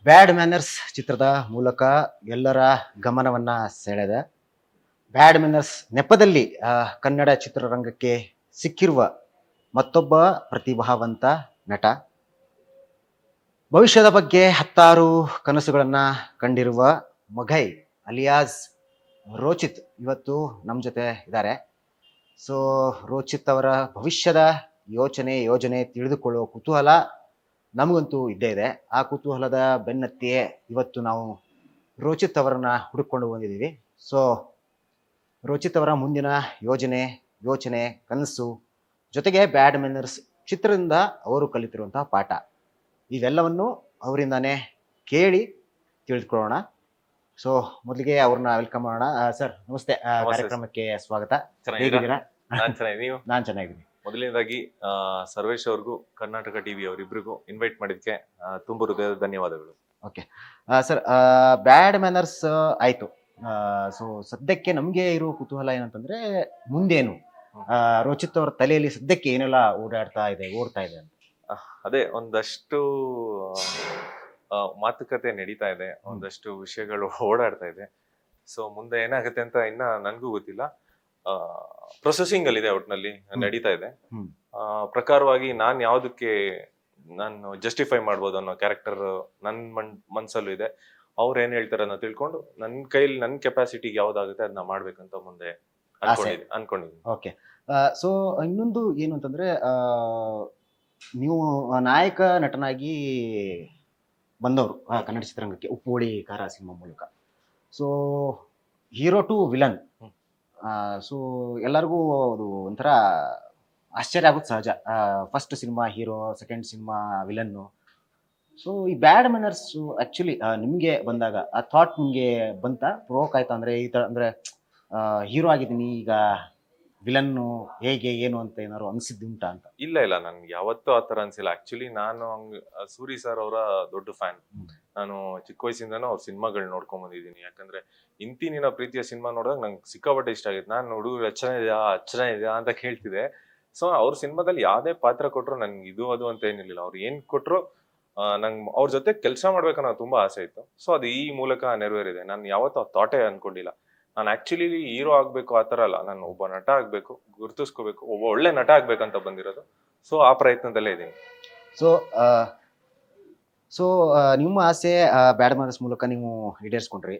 Bad manners ಚಿತ್ರದ ಮೂಲಕ ಎಲ್ಲರ ಗಮನವನ್ನ ಸೆಳೆದ ಬ್ಯಾಡ್ ಮ್ಯಾನರ್ಸ್ ನೆಪದಲ್ಲಿ ಕನ್ನಡ ಚಿತ್ರರಂಗಕ್ಕೆ ಸಿಕ್ಕಿರುವ ಮತ್ತೊಬ್ಬ ಪ್ರತಿಭಾವಂತ ನಟ. ಭವಿಷ್ಯದ ಬಗ್ಗೆ ಹತ್ತಾರು ಕನಸುಗಳನ್ನ ಕಂಡಿರುವ ಮಘೈ ಅಲಿಯಾಸ್ ರೋಚಿತ್ ಇವತ್ತು ನಮ್ಮ ಜೊತೆ ಇದ್ದಾರೆ. ಸೊ ರೋಚಿತ್ ಅವರ ಭವಿಷ್ಯದ ಯೋಜನೆ ತಿಳಿದುಕೊಳ್ಳುವ ಕುತೂಹಲ ನಮಗಂತೂ ಇದ್ದೇ ಇದೆ. ಆ ಕುತೂಹಲದ ಬೆನ್ನತ್ತಿಯೇ ಇವತ್ತು ನಾವು ರೋಚಿತ್ ಅವರನ್ನ ಹುಡುಕೊಂಡು ಬಂದಿದ್ದೀವಿ. ಸೊ ರೋಚಿತ್ ಅವರ ಮುಂದಿನ ಯೋಚನೆ ಕನಸು ಜೊತೆಗೆ ಬ್ಯಾಡ್ ಮ್ಯಾನರ್ಸ್ ಚಿತ್ರದಿಂದ ಅವರು ಕಲಿತಿರುವಂತಹ ಪಾಠ ಇವೆಲ್ಲವನ್ನು ಅವರಿಂದಾನೇ ಕೇಳಿ ತಿಳಿದುಕೊಳ್ಳೋಣ. ಸೊ ಮೊದಲಿಗೆ ಅವ್ರನ್ನ ವೆಲ್ಕಮ್ ಮಾಡೋಣ. ಸರ್ ನಮಸ್ತೆ, ಕಾರ್ಯಕ್ರಮಕ್ಕೆ ಸ್ವಾಗತ. ಹೇಗಿದ್ದೀರಾ? ನಾನು ಚೆನ್ನಾಗಿದ್ದೀನಿ. ಮೊದಲನೇದಾಗಿ ಸರ್ವೇಶ್ ಅವ್ರಿಗೂ ಕರ್ನಾಟಕ ಟಿವಿ ಅವರಿಬ್ರಿಗೂ ಇನ್ವೈಟ್ ಮಾಡಿದ್ಕೆ ತುಂಬ ಹೃದಯದ ಧನ್ಯವಾದಗಳು. ಓಕೆ ಸರ್, ಬ್ಯಾಡ್ ಮ್ಯಾನರ್ಸ್ ಆಯ್ತು. ಸೊ ಸದ್ಯಕ್ಕೆ ನಮ್ಗೆ ಇರೋ ಕುತೂಹಲ ಏನಂತಂದ್ರೆ ಮುಂದೇನು ರೋಚಿತ್ ಅವರ ತಲೆಯಲ್ಲಿ ಸದ್ಯಕ್ಕೆ ಏನೆಲ್ಲ ಓಡ್ತಾ ಇದೆ ಅಂತ. ಅದೇ ಒಂದಷ್ಟು ಮಾತುಕತೆ ನಡೀತಾ ಇದೆ, ಒಂದಷ್ಟು ವಿಷಯಗಳು ಓಡಾಡ್ತಾ ಇದೆ. ಸೊ ಮುಂದೆ ಏನಾಗುತ್ತೆ ಅಂತ ಇನ್ನ ನನ್ಗೂ ಗೊತ್ತಿಲ್ಲ. ಪ್ರೊಸೆಸಿಂಗ್ ಅಲ್ಲಿ ಇದೆ, ಒಟ್ನಲ್ಲಿ ನಡೀತಾ ಇದೆ. ಪ್ರಕಾರವಾಗಿ ನಾನ್ ಯಾವ್ದಕ್ಕೆ ನಾನು ಜಸ್ಟಿಫೈ ಮಾಡ್ಬೋದು ಅನ್ನೋ ಕ್ಯಾರೆಕ್ಟರ್ ನನ್ ಮನ್ಸಲ್ಲೂ ಇದೆ. ಅವ್ರು ಏನ್ ಹೇಳ್ತಾರೆ ಅನ್ನೋ ತಿಳ್ಕೊಂಡು ನನ್ ಕೈಲಿ ನನ್ ಕೆಪಾಸಿಟಿಗೆ ಯಾವ್ದಾಗುತ್ತೆ ಅದನ್ನ ಮಾಡ್ಬೇಕಂತ ಮುಂದೆ ಅನ್ಕೊಂಡಿದ್ದೀನಿ. ಓಕೆ, ಸೊ ಇನ್ನೊಂದು ಏನು ಅಂತಂದ್ರೆ ನೀವು ನಾಯಕ ನಟನಾಗಿ ಬಂದವರು ಕನ್ನಡ ಚಿತ್ರರಂಗಕ್ಕೆ ಉಪ್ಪೋಳಿ ಖಾರ ಸಿನಿಮಾ ಮೂಲಕ. So hero to villain, so ಎಲ್ಲರಿಗೂ ಅದು ಒಂಥರ ಆಶ್ಚರ್ಯ ಆಗುತ್ತೆ ಸಹಜ. First cinema hero, second cinema villain. So ಈ ಬ್ಯಾಡ್ ಮ್ಯಾನರ್ಸ್ ಆಕ್ಚುಲಿ ನಿಮ್ಗೆ ಬಂದಾಗ ಆ ಥಾಟ್ ನಿಮ್ಗೆ ಬಂತ, ಪ್ರೋಕ್ ಆಯ್ತಾ? ಅಂದ್ರೆ ಈ ತರ ಅಂದ್ರೆ ಹೀರೋ ಆಗಿದ್ದೀನಿ, ಈಗ ವಿಲನ್ನು ಹೇಗೆ ಏನು ಅಂತ ಏನಾದ್ರು ಅನ್ಸಿದ್ದುಂಟಾ ಅಂತ? ಇಲ್ಲ, ನನ್ಗೆ ಯಾವತ್ತೂ ಆತರ ಅನ್ಸಿಲ್ಲ. ಆಕ್ಚುಲಿ ನಾನು ಸೂರಿ ಸರ್ ಅವರ ದೊಡ್ಡ ಫ್ಯಾನ್. ನಾನು ಚಿಕ್ಕ ವಯಸ್ಸಿಂದನೂ ಅವ್ರ ಸಿನಿಮಾಗಳು ನೋಡ್ಕೊಂಡ್ ಬಂದಿದ್ದೀನಿ. ಯಾಕಂದ್ರೆ ಇಂತಿ ನಿನ್ನ ಪ್ರೀತಿಯ ಸಿನಿಮಾ ನೋಡಿದಾಗ ನಂಗೆ ಸಿಕ್ಕಾಪಟ್ಟೆ ಇಷ್ಟ ಆಗಿತ್ತು. ನಾನು ಹುಡುಗರು ಅಚ್ಚನ ಇದೆಯಾ ಅಂತ ಕೇಳ್ತಿದ್ದೆ. ಸೊ ಅವ್ರ ಸಿನಿಮಾದಲ್ಲಿ ಯಾವ್ದೇ ಪಾತ್ರ ಕೊಟ್ರು ನನ್ಗೆ ಇದು ಅದು ಅಂತ ಏನಿರ್ಲಿಲ್ಲ. ಅವ್ರು ಏನ್ ಕೊಟ್ರು ನಂಗೆ ಅವ್ರ ಜೊತೆ ಕೆಲಸ ಮಾಡ್ಬೇಕನ್ನೋ ತುಂಬಾ ಆಸೆ ಇತ್ತು. ಸೊ ಅದು ಈ ಮೂಲಕ ನೆರವೇರಿದೆ. ನಾನು ಯಾವತ್ತೂ ಆ ಥಾಟೇ ಅನ್ಕೊಂಡಿಲ್ಲ. ನಾನು ಆಕ್ಚುಲಿ ಹೀರೋ ಆಗ್ಬೇಕು ಆತರ ಅಲ್ಲ, ನಾನು ಒಬ್ಬ ನಟ ಆಗ್ಬೇಕು, ಗುರುತಿಸ್ಕೋಬೇಕು, ಒಬ್ಬ ಒಳ್ಳೆ ನಟ ಆಗ್ಬೇಕಂತ ಬಂದಿರೋದು. ಸೊ ಆ ಪ್ರಯತ್ನದಲ್ಲೇ ಇದ್ದೀನಿ. ಸೊ ನಿಮ್ಮ ಆಸೆ ಬ್ಯಾಡ್ ಮ್ಯಾನರ್ಸ್ ಮೂಲಕ ನೀವು ಈಡೇರಿಸ್ಕೊಂಡ್ರಿ.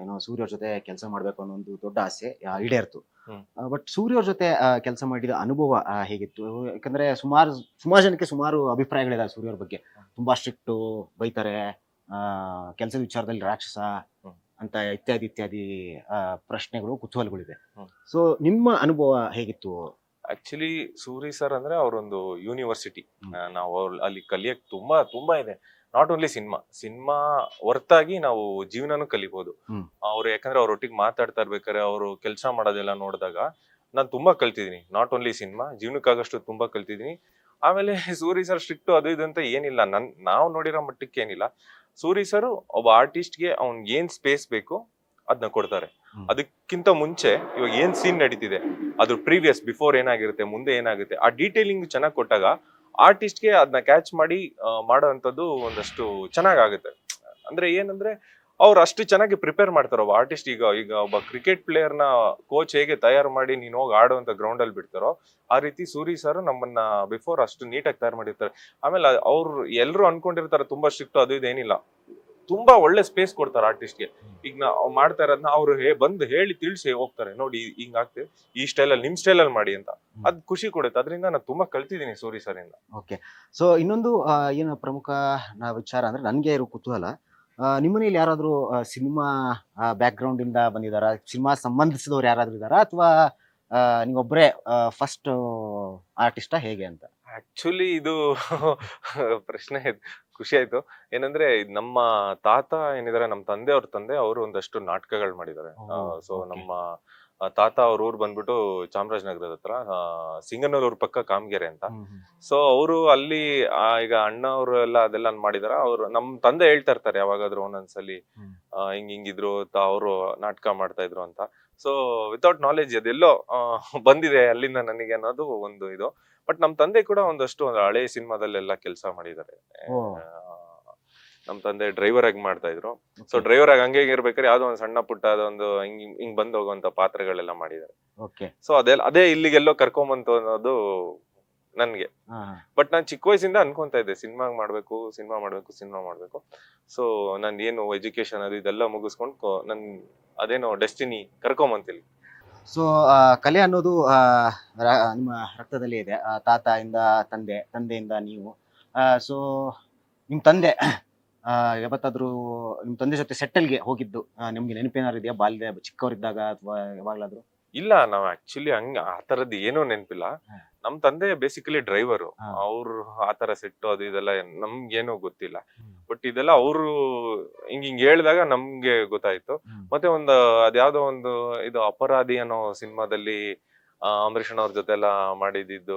ಏನೋ ಸೂರ್ಯ ಅವ್ರ ಜೊತೆ ಕೆಲಸ ಮಾಡ್ಬೇಕು ಅನ್ನೋ ಒಂದು ದೊಡ್ಡ ಆಸೆ ಈಡೇರ್ತು. ಬಟ್ ಸೂರ್ಯ ಅವ್ರ ಜೊತೆ ಕೆಲಸ ಮಾಡಿದ ಅನುಭವ ಹೇಗಿತ್ತು? ಯಾಕಂದ್ರೆ ಸುಮಾರು ಜನಕ್ಕೆ ಸುಮಾರು ಅಭಿಪ್ರಾಯಗಳಿದಾವೆ ಸೂರ್ಯ ಅವ್ರ ಬಗ್ಗೆ. ತುಂಬಾ ಸ್ಟ್ರಿಕ್ಟು, ಬೈತಾರೆ, ಕೆಲಸದ ವಿಚಾರದಲ್ಲಿ ರಾಕ್ಷಸ ಅಂತ ಇತ್ಯಾದಿ ಪ್ರಶ್ನೆಗಳು, ಕುತೂಹಲಗಳಿದೆ. ಸೊ ನಿಮ್ಮ ಅನುಭವ ಹೇಗಿತ್ತು? ಆಕ್ಚುಲಿ ಸೂರಿ ಸರ್ ಅಂದ್ರೆ ಅವರೊಂದು ಯೂನಿವರ್ಸಿಟಿ. ನಾವು ಅಲ್ಲಿ ಕಲಿಯಕ್ ತುಂಬಾ ಇದೆ. ನಾಟ್ ಓನ್ಲಿ ಸಿನಿಮಾ ಹೊರತಾಗಿ ನಾವು ಜೀವನನೂ ಕಲಿಬಹುದು. ಅವ್ರು ಯಾಕಂದ್ರೆ ಅವ್ರ ಒಟ್ಟಿಗೆ ಮಾತಾಡ್ತಾ ಇರ್ಬೇಕಾದ್ರೆ ಅವರು ಕೆಲಸ ಮಾಡೋದೆಲ್ಲ ನೋಡಿದಾಗ ನಾನು ತುಂಬಾ ಕಲ್ತಿದ್ದೀನಿ. ನಾಟ್ ಓನ್ಲಿ ಸಿನಿಮಾ, ಜೀವನಕ್ಕಾಗಷ್ಟು ತುಂಬಾ ಕಲ್ತಿದ್ದೀನಿ. ಆಮೇಲೆ ಸೂರಿ ಸರ್ ಸ್ಟ್ರಿಕ್ಟ್ ಅದು ಇದು ಅಂತ ಏನಿಲ್ಲ, ನಾವು ನೋಡಿರೋ ಮಟ್ಟಕ್ಕೆ ಏನಿಲ್ಲ. ಸೂರಿ ಸರ್ ಒಬ್ಬ ಆರ್ಟಿಸ್ಟ್ಗೆ ಅವ್ನ್ಗೆ ಏನ್ ಸ್ಪೇಸ್ ಬೇಕು ಅದನ್ನ ಕೊಡ್ತಾರೆ. ಅದಕ್ಕಿಂತ ಮುಂಚೆ ಇವಾಗ ಏನ್ ಸೀನ್ ನಡೀತಿದೆ, ಅದ್ರ ಪ್ರೀವಿಯಸ್ ಬಿಫೋರ್ ಏನಾಗಿರುತ್ತೆ, ಮುಂದೆ ಏನಾಗುತ್ತೆ, ಆ ಡೀಟೇಲಿಂಗ್ ಚೆನ್ನಾಗಿ ಕೊಟ್ಟಾಗ ಆರ್ಟಿಸ್ಟ್ಗೆ ಅದನ್ನ ಕ್ಯಾಚ್ ಮಾಡಿ ಮಾಡೋವಂಥದ್ದು ಒಂದಷ್ಟು ಚೆನ್ನಾಗಾಗುತ್ತೆ. ಅಂದ್ರೆ ಏನಂದ್ರೆ ಅವ್ರು ಅಷ್ಟು ಚೆನ್ನಾಗಿ ಪ್ರಿಪೇರ್ ಮಾಡ್ತಾರ. ಒಬ್ಬ ಆರ್ಟಿಸ್ಟ್ ಈಗ ಒಬ್ಬ ಕ್ರಿಕೆಟ್ ಪ್ಲೇಯರ್ ನ ಕೋಚ್ ಹೇಗೆ ತಯಾರು ಮಾಡಿ ನೀನ್ ಹೋಗಿ ಆಡುವಂತ ಗ್ರೌಂಡ್ ಅಲ್ಲಿ ಬಿಡ್ತಾರೋ, ಆ ರೀತಿ ಸೂರಿ ಸರ್ ನಮ್ಮನ್ನ ಬಿಫೋರ್ ಅಷ್ಟು ನೀಟಾಗಿ ತಯಾರು ಮಾಡಿರ್ತಾರೆ. ಆಮೇಲೆ ಅವ್ರು ಎಲ್ರು ಅನ್ಕೊಂಡಿರ್ತಾರೆ ತುಂಬಾ ಸ್ಟ್ರಿಕ್ಟ್ ಅದು ಇದೇನಿಲ್ಲ, ತುಂಬಾ ಒಳ್ಳೆ ಸ್ಪೇಸ್ ಕೊಡ್ತಾರೆ ಆರ್ಟಿಸ್ಟ್ಗೆ. ಈಗ ನಾವು ಮಾಡ್ತಾ ಇರೋದನ್ನ ಅವ್ರು ಬಂದು ಹೇಳಿ ತಿಳಿಸಿ ಹೋಗ್ತಾರೆ, ನೋಡಿ ಹಿಂಗ್ ಆಗ್ತದೆ, ಈ ಸ್ಟೈಲಲ್ಲಿ ನಿಮ್ ಸ್ಟೈಲಲ್ಲಿ ಮಾಡಿ ಅಂತ. ಅದ್ ಖುಷಿ ಕೊಡುತ್ತೆ. ಅದರಿಂದ ನಾನು ತುಂಬಾ ಕಲ್ತಿದ್ದೀನಿ ಸೂರಿ ಸರ್ ಇಂದ. ಓಕೆ, ಸೊ ಇನ್ನೊಂದು ಏನು ಪ್ರಮುಖ ವಿಚಾರ ಅಂದ್ರೆ ನನ್ಗೆ ಇರೋ ಕುತೂಹಲ, ನಿಮ್ಮನೇಲಿ ಯಾರಾದ್ರೂ ಸಿನಿಮಾ ಬ್ಯಾಕ್ ಗ್ರೌಂಡ್ ಇಂದ ಬಂದಿದಾರ, ಸಿನಿಮಾ ಸಂಬಂಧಿಸಿದವ್ರು ಯಾರಾದ್ರೂ ಇದಾರಾ, ಅಥವಾ ನೀವೊಬ್ಬರೇ ಫಸ್ಟ್ ಆರ್ಟಿಸ್ಟಾ ಹೇಗೆ ಅಂತ? ಆಕ್ಚುಲಿ ಇದು ಪ್ರಶ್ನೆ ಖುಷಿ ಆಯ್ತು. ಏನಂದ್ರೆ ನಮ್ಮ ತಾತ ಏನಿದಾರೆ, ನಮ್ಮ ತಂದೆ ಅವರು ಒಂದಷ್ಟು ನಾಟಕಗಳು ಮಾಡಿದ್ದಾರೆ. ಸೊ ನಮ್ಮ ತಾತ ಅವ್ರ ಊರ್ ಬಂದ್ಬಿಟ್ಟು ಚಾಮರಾಜನಗರದ ಹತ್ರ ಸಿಂಗನಲ್ಲೂರ್ ಪಕ್ಕ ಕಾಮಗೆರೆ ಅಂತ. ಸೊ ಅವರು ಅಲ್ಲಿ ಈಗ ಅಣ್ಣ ಅವರು ಎಲ್ಲ ಅದೆಲ್ಲ ಮಾಡಿದಾರ. ಅವ್ರು ನಮ್ ತಂದೆ ಹೇಳ್ತಾ ಇರ್ತಾರೆ ಯಾವಾಗಾದ್ರೂ ಒಂದೊಂದ್ಸಲಿ ಹಿಂಗಿದ್ರು ಅವರು ನಾಟಕ ಮಾಡ್ತಾ ಇದ್ರು ಅಂತ. ಸೊ ವಿತೌಟ್ ನಾಲೆಜ್ ಅದೆಲ್ಲೋ ಬಂದಿದೆ ಅಲ್ಲಿಂದ ನನಗೆ ಅನ್ನೋದು ಒಂದು ಇದು. ಬಟ್ ನಮ್ ತಂದೆ ಕೂಡ ಒಂದಷ್ಟು ಹಳೆ ಸಿನಿಮಾದಲ್ಲೆಲ್ಲ ಕೆಲಸ ಮಾಡಿದ್ದಾರೆ. ನಮ್ ತಂದೆ ಡ್ರೈವರ್ ಆಗಿ ಮಾಡ್ತಾ ಇದ್ರು. ಸೊ ಡ್ರೈವರ್ ಆಗಿ ಹಂಗೆ ಇರ್ಬೇಕಾದ್ರೆ ಯಾವ್ದೋ ಒಂದ್ ಸಣ್ಣ ಪುಟ್ಟ ಅದೊಂದು ಹಿಂಗ್ ಬಂದ್ ಹೋಗುವಂತ ಪಾತ್ರಗಳೆಲ್ಲ ಮಾಡಿದ್ದಾರೆ. ಓಕೆ. ಸೊ ಅದೇ ಇಲ್ಲಿಗೆಲ್ಲೋ ಕರ್ಕೊಂಬಂತು ಅನ್ನೋದು ನನ್ಗೆ. ಬಟ್ ನಾನ್ ಚಿಕ್ಕ ವಯಸ್ಸಿಂದ ಅನ್ಕೊಂತಾ ಇದ್ದೆ ಸಿನಿಮಾ ಮಾಡ್ಬೇಕು. ಸೊ ನನ್ ಏನು ಎಜುಕೇಶನ್ ಅದು ಇದೆಲ್ಲ ಮುಗಿಸ್ಕೊಂಡು ನನ್ ಅದೇನೋ ಡೆಸ್ಟಿನಿ ಕರ್ಕೊಂಬಂತಿಲ್ಲ. ಸೊ ಕಲೆ ಅನ್ನೋದು ನಿಮ್ಮ ರಕ್ತದಲ್ಲಿ ಇದೆ. ತಾತ ತಂದೆಯಿಂದ ನೀವು. ಸೊ ನಿಮ್ ತಂದೆ ಯಾವತ್ತಾದ್ರೂ ನಿಮ್ ತಂದೆ ಜೊತೆ ಸೆಟ್ಟಲ್ಗೆ ಹೋಗಿದ್ದು ನಿಮ್ಗೆ ನೆನಪೇನಾದ್ರು ಇದೆಯಾ? ಬಾಲ್ಯ ಚಿಕ್ಕವರಿದ್ದಾಗ ಅಥವಾ ಯಾವಾಗ್ಲಾದ್ರು? ಇಲ್ಲ, ನಾವ್ ಆಕ್ಚುಲಿ ಆ ತರದ್ ಏನೂ ನೆನಪಿಲ್ಲ. ನಮ್ ತಂದೆ ಬೇಸಿಕಲಿ ಡ್ರೈವರು. ಅವ್ರು ಆತರ ಸೆಟ್ಟು ಅದು ಇದೆಲ್ಲ ನಮ್ಗೇನು ಗೊತ್ತಿಲ್ಲ. ಬಟ್ ಇದೆಲ್ಲ ಅವ್ರು ಹಿಂಗ್ ಹೇಳ್ದಾಗ ನಮ್ಗೆ ಗೊತ್ತಾಯ್ತು. ಮತ್ತೆ ಅದ್ಯಾವ್ದೋ ಒಂದು ಇದು ಅಪರಾಧಿ ಅನ್ನೋ ಸಿನಿಮಾದಲ್ಲಿ ಅಂಬರೀಷನ್ ಅವ್ರ ಜೊತೆ ಎಲ್ಲ ಮಾಡಿದ್ದು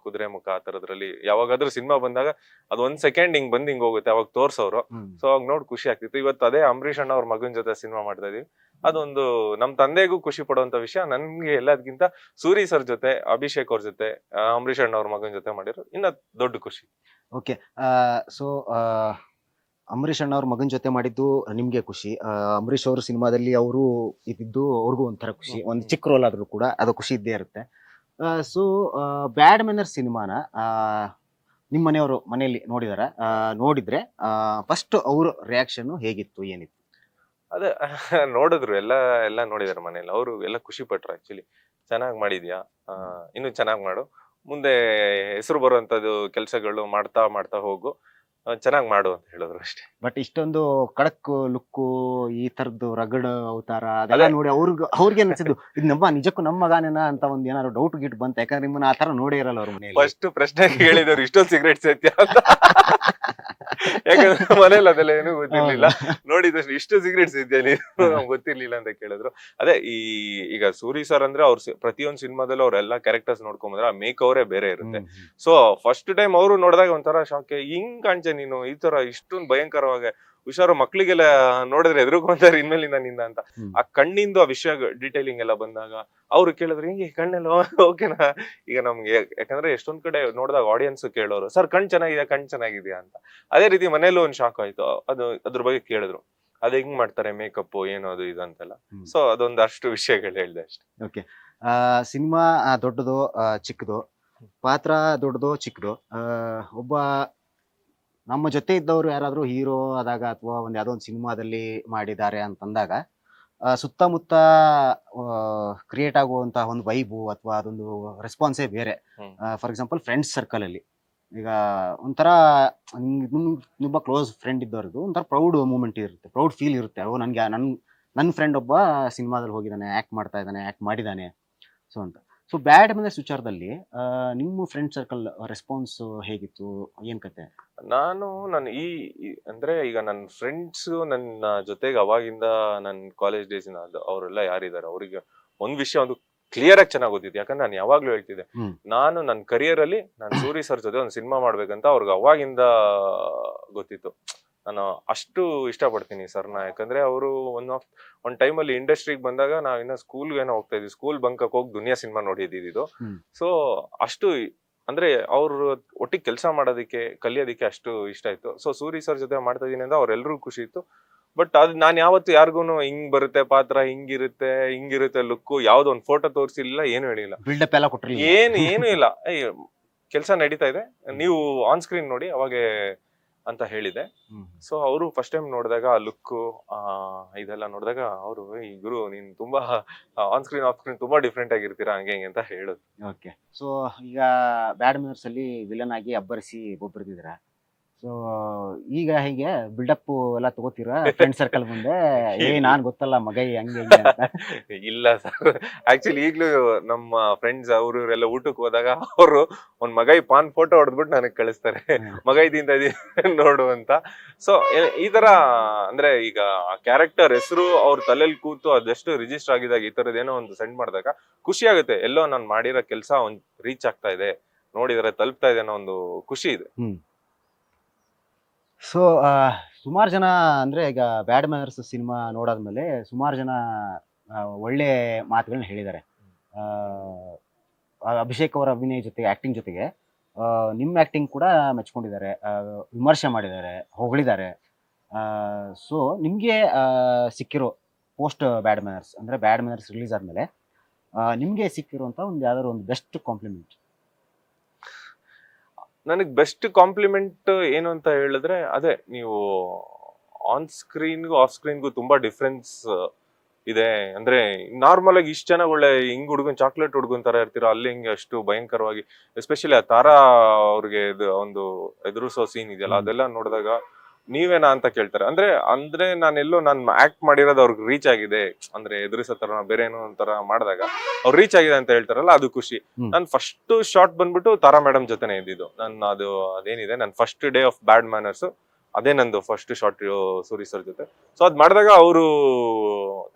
ಕುದುರೆ ಮುಖ ಆ ತರದ್ರಲ್ಲಿ ಯಾವಾಗಾದ್ರೂ ಸಿನಿಮಾ ಬಂದಾಗ ಅದ್ 1 ಸೆಕೆಂಡ್ ಹಿಂಗ್ ಹೋಗುತ್ತೆ, ಅವಾಗ ತೋರ್ಸೋರು. ಸೊ ಅವಾಗ ನೋಡ್ ಖುಷಿ ಆಗ್ತಿತ್ತು. ಇವತ್ತು ಅದೇ ಅಂಬರೀಷ್ ಅಣ್ಣ ಅವ್ರ ಮಗನ್ ಜೊತೆ ಸಿನಿಮಾ ಮಾಡ್ತಾ ಇದೀವಿ. ಅದೊಂದು ನಮ್ ತಂದೆಗೂ ಖುಷಿ ಪಡುವಂತ ವಿಷಯ. ನನ್ಗೆ ಎಲ್ಲದಕ್ಕಿಂತ ಸೂರಿ ಸರ್ ಜೊತೆ, ಅಭಿಷೇಕ್ ಅವ್ರ ಜೊತೆ, ಅಂಬರೀಷ್ ಅಣ್ಣ ಅವ್ರ ಮಗನ್ ಜೊತೆ ಮಾಡಿರೋ ಇನ್ನ ದೊಡ್ಡ ಖುಷಿ. ಓಕೆ. ಸೊ ಅಂಬರೀಷ್ ಅಣ್ಣ ಅವ್ರ ಮಗನ್ ಜೊತೆ ಮಾಡಿದ್ದು ನಿಮ್ಗೆ ಖುಷಿ. ಅಂಬರೀಷ್ ಅವ್ರ ಸಿನಿಮಾದಲ್ಲಿ ಅವರು ಇದ್ದಿದ್ದು ಅವ್ರಿಗೂ ಒಂಥರ ಖುಷಿ. ಒಂದು ಚಿಕ್ಕ ರೋಲ್ ಆದ್ರೂ ಕೂಡ ಅದು ಖುಷಿ ಇದ್ದೇ ಇರುತ್ತೆ. ಸೊ ಬ್ಯಾಡ್ ಮ್ಯಾನರ್ ಸಿನಿಮಾನ ನಿಮ್ಮ ಮನೆಯವರು ಮನೆಯಲ್ಲಿ ನೋಡಿದ್ರೆ ಫಸ್ಟ್ ಅವ್ರ ರಿಯಾಕ್ಷನ್ ಹೇಗಿತ್ತು, ಏನಿತ್ತು? ಅದೇ ನೋಡಿದ್ರು, ಎಲ್ಲ ನೋಡಿದಾರೆ ಮನೇಲಿ. ಅವರು ಎಲ್ಲ ಖುಷಿ ಪಟ್ರು. ಆಕ್ಚುಲಿ ಚೆನ್ನಾಗ್ ಮಾಡಿದ್ಯಾ, ಇನ್ನು ಚೆನ್ನಾಗ್ ಮಾಡು, ಮುಂದೆ ಹೆಸರು ಬರುವಂತದ್ದು ಕೆಲ್ಸಗಳು ಮಾಡ್ತಾ ಹೋಗು, ಚೆನ್ನಾಗ್ ಮಾಡು ಅಂತ ಹೇಳಿದ್ರು ಅಷ್ಟೇ. ಬಟ್ ಇಷ್ಟೊಂದು ಖಡಕ್ ಲುಕ್ಕು, ಈ ತರದ್ದು ರಗಡ್ ಅವತಾರ ಅದೆಲ್ಲ ನೋಡಿ ಅವ್ರಿಗೆ ಅನ್ಸಿದ್ದು ಇದು ನಿಜಕ್ಕೂ ನಮ್ಮ ಮಗಾನೇನ ಅಂತ ಒಂದ್ ಏನಾದ್ರು ಡೌಟ್ ಗಿಟ್ ಬಂತ? ಯಾಕಂದ್ರೆ ನಿಮ್ಮನ್ನ ಆ ತರ ನೋಡೇ ಇರಲ್ಲ ಅವ್ರ ಮನೆಯಲ್ಲಿ. ಫಸ್ಟ್ ಪ್ರಶ್ನೆ ಹೇಳಿದವ್ರು ಇಷ್ಟೊಂದು ಸಿಗರೇಟ್ ಸೇತ್ಯ ಅಂತ. ಯಾಕಂದ್ರೆ ಮನೇಲಿ ಅದೆಲ್ಲ ಏನೂ ಗೊತ್ತಿರ್ಲಿಲ್ಲ. ನೋಡಿದಷ್ಟು ಇಷ್ಟು ಸಿಗರೇಟ್ ಸೇತ್ಯ ನೀನು ಗೊತ್ತಿರ್ಲಿಲ್ಲ ಅಂತ ಕೇಳಿದ್ರು. ಅದೇ ಈಗ ಸೂರಿ ಸರ್ ಅಂದ್ರೆ ಅವ್ರ ಪ್ರತಿಯೊಂದು ಸಿನಿಮಾದಲ್ಲೂ ಅವ್ರೆಲ್ಲಾ ಕ್ಯಾರೆಕ್ಟರ್ಸ್ ನೋಡ್ಕೊಂಡ್ಬಂದ್ರೆ ಆ ಮೇಕ್ ಅವರೇ ಬೇರೆ ಇರುತ್ತೆ. ಸೊ ಫಸ್ಟ್ ಟೈಮ್ ಅವರು ನೋಡಿದಾಗ ಒಂಥರ ಶಾಕ್. ಹಿಂಗ್ ಕಾಣ್ಚೆ ನೀನು ಈ ತರ ಇಷ್ಟೊಂದು ಭಯಂಕರವಾಗಿ, ಹುಷಾರು ಮಕ್ಳಿಗೆಲ್ಲ ನೋಡಿದ್ರೆ ಎದುರುಕೊಂತಾರೆ ಇನ್ಮೇಲಿಂದ ನಿಂದ ಅಂತ. ಆ ಕಣ್ಣಿಂದು ಆ ವಿಷಯ ಡೀಟೇಲಿಂಗ್ ಎಲ್ಲ ಬಂದಾಗ ಅವ್ರು ಕೇಳಿದ್ರು ಹಿಂಗೆ ಕಣ್ಣೆಲ್ಲ ಓಕೆನಾ. ಈಗ ನಮ್ಗೆ ಯಾಕಂದ್ರೆ ಎಷ್ಟೊಂದ್ ಕಡೆ ನೋಡಿದಾಗ ಆಡಿಯನ್ಸ್ ಕೇಳೋರು ಸರ್ ಕಣ್ ಚೆನ್ನಾಗಿದ್ಯಾ ಅಂತ. ಅದೇ ರೀತಿ ಮನೇಲೂ ಒಂದ್ ಶಾಕ್ ಆಯ್ತು. ಅದ್ರ ಬಗ್ಗೆ ಕೇಳಿದ್ರು, ಅದ್ ಹೆಂಗ್ ಮಾಡ್ತಾರೆ ಮೇಕಪ್ ಏನು ಅದು ಇದು ಅಂತೆಲ್ಲ. ಸೊ ಅದೊಂದಷ್ಟು ವಿಷಯಗಳು ಹೇಳ್ದೆ ಅಷ್ಟೇ. ಓಕೆ. ಸಿನಿಮಾ ದೊಡ್ಡದು ಚಿಕ್ಕದು, ಪಾತ್ರ ದೊಡ್ಡದು ಚಿಕ್ಕದು, ಒಬ್ಬ ನಮ್ಮ ಜೊತೆ ಇದ್ದವರು ಯಾರಾದ್ರೂ ಹೀರೋ ಆದಾಗ ಅಥವಾ ಯಾವ್ದೋ ಒಂದು ಸಿನಿಮಾದಲ್ಲಿ ಮಾಡಿದ್ದಾರೆ ಅಂತಂದಾಗ ಸುತ್ತಮುತ್ತ ಕ್ರಿಯೇಟ್ ಆಗುವಂತಹ ಒಂದು ವೈಬು ಅಥವಾ ಅದೊಂದು ರೆಸ್ಪಾನ್ಸೇ ಬೇರೆ. ಫಾರ್ ಎಕ್ಸಾಂಪಲ್ ಫ್ರೆಂಡ್ಸ್ ಸರ್ಕಲ್ ಅಲ್ಲಿ ಈಗ ಒಂಥರ ತುಂಬ ಕ್ಲೋಸ್ ಫ್ರೆಂಡ್ ಇದ್ದವ್ರದ್ದು ಒಂಥರ ಪ್ರೌಡ್ ಮೂಮೆಂಟ್ ಇರುತ್ತೆ, ಪ್ರೌಡ್ ಫೀಲ್ ಇರುತ್ತೆ. ನನಗೆ ನನ್ನ ಫ್ರೆಂಡ್ ಒಬ್ಬ ಸಿನಿಮಾದಲ್ಲಿ ಹೋಗಿದ್ದಾನೆ, ಆ್ಯಕ್ಟ್ ಮಾಡಿದ್ದಾನೆ ಸೊ ಅಂತ. ಸೊ ಬ್ಯಾಡ್ ಮ್ಯಾನರ್ಸ್ ವಿಚಾರದಲ್ಲಿ ನಿಮ್ಮ ಫ್ರೆಂಡ್ ಸರ್ಕಲ್ ರೆಸ್ಪಾನ್ಸ್ ಹೇಗಿತ್ತು, ಏನ್ ಕತೆ? ನಾನು ಅಂದ್ರೆ ಈಗ ನನ್ನ ಫ್ರೆಂಡ್ಸ್ ನನ್ನ ಜೊತೆಗೆ ಅವಾಗಿಂದ ನನ್ನ ಕಾಲೇಜ್ ಡೇಸ್ ಅವರೆಲ್ಲ ಯಾರಿದ್ದಾರೆ ಅವ್ರಿಗೆ ಒಂದ್ ವಿಷಯ ಒಂದು ಕ್ಲಿಯರ್ ಆಗಿ ಚೆನ್ನಾಗಿ ಗೊತ್ತಿತ್ತು. ಯಾಕಂದ್ರೆ ನಾನು ಯಾವಾಗ್ಲೂ ಹೇಳ್ತಿದ್ದೆ, ನಾನು ನನ್ನ ಕರಿಯರ್ ಅಲ್ಲಿ ನಾನು ಸೂರಿ ಸರ್ ಜೊತೆ ಒಂದು ಸಿನಿಮಾ ಮಾಡ್ಬೇಕಂತ ಅವ್ರಿಗೆ ಅವಾಗಿಂದ ಗೊತ್ತಿತ್ತು. ನಾನು ಅಷ್ಟು ಇಷ್ಟಪಡ್ತೀನಿ ಸರ್ನ. ಯಾಕಂದ್ರೆ ಅವರು ಒಂದ್ ಟೈಮಲ್ಲಿ ಇಂಡಸ್ಟ್ರಿಗೆ ಬಂದಾಗ ನಾವ್ ಇನ್ನ ಸ್ಕೂಲ್ಗೆ ಏನೋ ಹೋಗ್ತಾ ಇದ್ವಿ, ಸ್ಕೂಲ್ ಬಂಕಕ್ ಹೋಗಿ ದುನಿಯಾ ಸಿನಿಮಾ ನೋಡಿದ್ದು. ಸೊ ಅಷ್ಟು ಅಂದ್ರೆ ಅವ್ರು ಒಟ್ಟಿಗೆ ಕೆಲಸ ಮಾಡೋದಕ್ಕೆ ಕಲಿಯೋದಕ್ಕೆ ಅಷ್ಟು ಇಷ್ಟ ಆಯ್ತು. ಸೊ ಸೂರಿ ಸರ್ ಜೊತೆ ಮಾಡ್ತಾ ಇದೀನಿ ಅಂತ ಅವ್ರೆಲ್ರಿಗೂ ಖುಷಿ ಇತ್ತು. ಬಟ್ ಅದು ನಾನು ಯಾವತ್ತು ಯಾರಿಗೂನು ಹಿಂಗ್ ಬರುತ್ತೆ ಪಾತ್ರ, ಹಿಂಗಿರುತ್ತೆ ಲುಕ್, ಯಾವ್ದೋ ಒಂದ್ ಫೋಟೋ ತೋರಿಸಿಲ್ಲ, ಏನು ಹೇಳಿಲ್ಲ, ಬಿಲ್ಡಪ್ ಎಲ್ಲ ಕೊಟ್ರಿ, ಏನು ಇಲ್ಲ. ಕೆಲಸ ನಡೀತಾ ಇದೆ, ನೀವು ಆನ್ ಸ್ಕ್ರೀನ್ ನೋಡಿ ಅವಾಗೆ ಅಂತ ಹೇಳಿದೆ. ಸೊ ಅವರು ಫಸ್ಟ್ ಟೈಮ್ ನೋಡಿದಾಗ ಆ ಲುಕ್ ಇದೆಲ್ಲ ನೋಡಿದಾಗ ಅವರು ಈ ಗುರು ನೀನ್ ತುಂಬಾ ಆನ್ ಸ್ಕ್ರೀನ್ ಆಫ್ ಸ್ಕ್ರೀನ್ ತುಂಬಾ ಡಿಫ್ರೆಂಟ್ ಆಗಿರ್ತೀರಾ ಹಂಗೆ ಅಂತ ಹೇಳುದು. ಓಕೆ. ಸೊ ಈಗ ಬ್ಯಾಡ್ ಮ್ಯಾನರ್ಸ್ ಅಲ್ಲಿ ವಿಲನ್ ಆಗಿ ಅಬ್ಬರಿಸಿ ಒಬ್ಬರಿದ್ದೀರಾ. ಸೊ ಈಗ ಹೀಗೆ ಬಿಲ್ಡಪ್ ಎಲ್ಲ ತಗೋತೀರಾ ಫ್ರೆಂಡ್ ಸರ್ಕಲ್ ಮುಂದೆ, ನಾನ್ ಗೊತ್ತಲ್ಲ ಮಗೈ ಹಂಗೆ ಅಂತ? ಇಲ್ಲ ಸರ್, ಆಕ್ಚುಲಿ ಈಗ್ಲೂ ನಮ್ಮ ಫ್ರೆಂಡ್ಸ್ ಇವರೆಲ್ಲ ಊಟಕ್ಕೆ ಹೋದಾಗ ಅವರು ಒಂದ್ ಮಗೈ ಪಾನ್ ಫೋಟೋ ಹೊಡೆದ್ಬಿಟ್ಟು ನನಗೆ ಕಳಿಸ್ತಾರೆ, ಮಗೈದಿಂದ ನೋಡು ಅಂತ. ಸೊ ಈ ತರ ಅಂದ್ರೆ ಈಗ ಕ್ಯಾರೆಕ್ಟರ್ ಹೆಸರು ಅವ್ರ ತಲೆಯಲ್ಲಿ ಕೂತು ಅದೆಷ್ಟು ರಿಜಿಸ್ಟರ್ ಆಗಿದಾಗ ಈ ತರದೇನೋ ಒಂದು ಸೆಂಡ್ ಮಾಡಿದಾಗ ಖುಷಿ ಆಗುತ್ತೆ. ಎಲ್ಲೋ ನಾನು ಮಾಡಿರೋ ಕೆಲಸ ಒಂದ್ ರೀಚ್ ಆಗ್ತಾ ಇದೆ, ನೋಡಿದ್ರೆ ತಲುಪ್ತಾ ಇದೆ ಅನ್ನೋ ಒಂದು ಖುಷಿ ಇದೆ. ಸೊ ಸುಮಾರು ಜನ ಅಂದ್ರೆ ಈಗ ಬ್ಯಾಡ್ ಮ್ಯಾನರ್ಸ್ ಸಿನಿಮಾ ನೋಡಾದ್ಮೇಲೆ ಸುಮಾರು ಜನ ಒಳ್ಳೆ ಮಾತುಗಳನ್ನ ಹೇಳಿದ್ದಾರೆ. ಅಭಿಷೇಕ್ ಅವರ ಅಭಿನಯ ಜೊತೆಗೆ ಆಕ್ಟಿಂಗ್ ಜೊತೆಗೆ ನಿಮ್ಮ ಆಕ್ಟಿಂಗ್ ಕೂಡ ಮೆಚ್ಕೊಂಡಿದ್ದಾರೆ, ವಿಮರ್ಶೆ ಮಾಡಿದ್ದಾರೆ, ಹೊಗಳಿದ್ದಾರೆ. ಸೊ ನಿಮಗೆ ಸಿಕ್ಕಿರೋ ಪೋಸ್ಟ್ ಬ್ಯಾಡ್ ಮ್ಯಾನರ್ಸ್ ಅಂದರೆ ಬ್ಯಾಡ್ ಮ್ಯಾನರ್ಸ್ ರಿಲೀಸ್ ಆದಮೇಲೆ ನಿಮಗೆ ಸಿಕ್ಕಿರುವಂಥ ಒಂದು ಯಾವ್ದಾದ್ರು ಒಂದು ಬೆಸ್ಟ್ ಕಾಂಪ್ಲಿಮೆಂಟ್? ನನಗೆ ಬೆಸ್ಟ್ ಕಾಂಪ್ಲಿಮೆಂಟ್ ಏನು ಅಂತ ಹೇಳಿದ್ರೆ ಅದೇ, ನೀವು ಆನ್ ಸ್ಕ್ರೀನ್ಗೂ ಆಫ್ ಸ್ಕ್ರೀನ್ಗೂ ತುಂಬಾ ಡಿಫ್ರೆನ್ಸ್ ಇದೆ. ಅಂದ್ರೆ ನಾರ್ಮಲ್ ಆಗಿ ಇಷ್ಟು ಜನ ಒಳ್ಳೆ ಹಿಂಗ್ ಹುಡುಗನ್ ಚಾಕ್ಲೇಟ್ ಹುಡುಗನ್ ತರ ಇರ್ತೀರ, ಅಲ್ಲಿ ಹಿಂಗೆ ಅಷ್ಟು ಭಯಂಕರವಾಗಿ ಎಸ್ಪೆಷಲಿ ಆ ತಾರಾ ಅವ್ರಿಗೆ ಒಂದು ಎದುರಿಸೋ ಸೀನ್ ಇದೆಯಲ್ಲ, ಅದೆಲ್ಲ ನೋಡಿದಾಗ ನೀವೇನಾ ಅಂತ ಕೇಳ್ತಾರೆ. ಅಂದ್ರೆ ನಾನೆಲ್ಲೋ ನಾನು ಆಕ್ಟ್ ಮಾಡಿರೋದು ಅವ್ರಿಗೆ ರೀಚ್ ಆಗಿದೆ, ಅಂದ್ರೆ ಎದುರಿಸೋ ತರ ಬೇರೆ ಏನೋ ಒಂಥರ ಮಾಡಿದಾಗ ಅವ್ರು ರೀಚ್ ಆಗಿದೆ ಅಂತ ಹೇಳ್ತಾರಲ್ಲ, ಅದು ಖುಷಿ. ನಾನು ಫಸ್ಟ್ ಶಾಟ್ ಬಂದ್ಬಿಟ್ಟು ತಾರಾ ಮೇಡಮ್ ಜೊತೆನೆ ಇದ್ದಿದ್ದು. ಅದೇನಿದೆ ನನ್ನ first day of bad manners, ಅದೇ ನಂದು ಫಸ್ಟ್ ಶಾಟ್ ಸೂರಿ ಸರ್ ಜೊತೆ. ಸೊ ಅದ್ ಮಾಡಿದಾಗ ಅವರು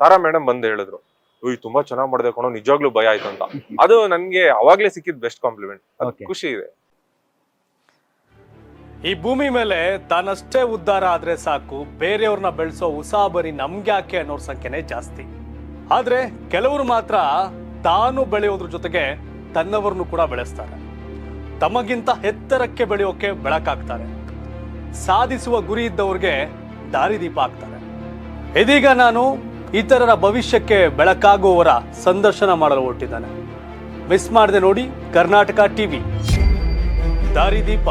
ತಾರಾ ಮೇಡಮ್ ಬಂದು ಹೇಳಿದ್ರು, ತುಂಬಾ ಚೆನ್ನಾಗ್ ಮಾಡಿದೆ ಕಣೋ, ನಿಜವಾಗ್ಲೂ ಭಯ ಆಯ್ತು ಅಂತ. ಅದು ನನ್ಗೆ ಅವಾಗ್ಲೇ ಸಿಕ್ಕಿದ್ ಬೆಸ್ಟ್ ಕಾಂಪ್ಲಿಮೆಂಟ್. ಖುಷಿ ಇದೆ. ಈ ಭೂಮಿ ಮೇಲೆ ತಾನಷ್ಟೇ ಉದ್ಧಾರ ಆದ್ರೆ ಸಾಕು, ಬೇರೆಯವ್ರನ್ನ ಬೆಳೆಸೋ ಉಸಾಬರಿ ನಮ್ಗ್ಯಾಕೆ ಅನ್ನೋರ್ ಸಂಖ್ಯೆನೇ ಜಾಸ್ತಿ. ಆದ್ರೆ ಕೆಲವರು ಮಾತ್ರ ತಾನು ಬೆಳೆಯೋದ್ರ ಜೊತೆಗೆ ತನ್ನವರನ್ನು ಕೂಡ ಬೆಳೆಸ್ತಾರೆ. ತಮಗಿಂತ ಎತ್ತರಕ್ಕೆ ಬೆಳೆಯೋಕೆ ಬೆಳಕಾಗ್ತಾರೆ. ಸಾಧಿಸುವ ಗುರಿ ಇದ್ದವ್ರಿಗೆ ದಾರಿದೀಪ ಆಗ್ತಾರೆ. ಇದೀಗ ನಾನು ಇತರರ ಭವಿಷ್ಯಕ್ಕೆ ಬೆಳಕಾಗುವವರ ಸಂದರ್ಶನ ಮಾಡಲು ಹೊರಟಿದ್ದಾನೆ. ಮಿಸ್ ಮಾಡದೆ ನೋಡಿ ಕರ್ನಾಟಕ ಟಿವಿ ದಾರಿದೀಪ.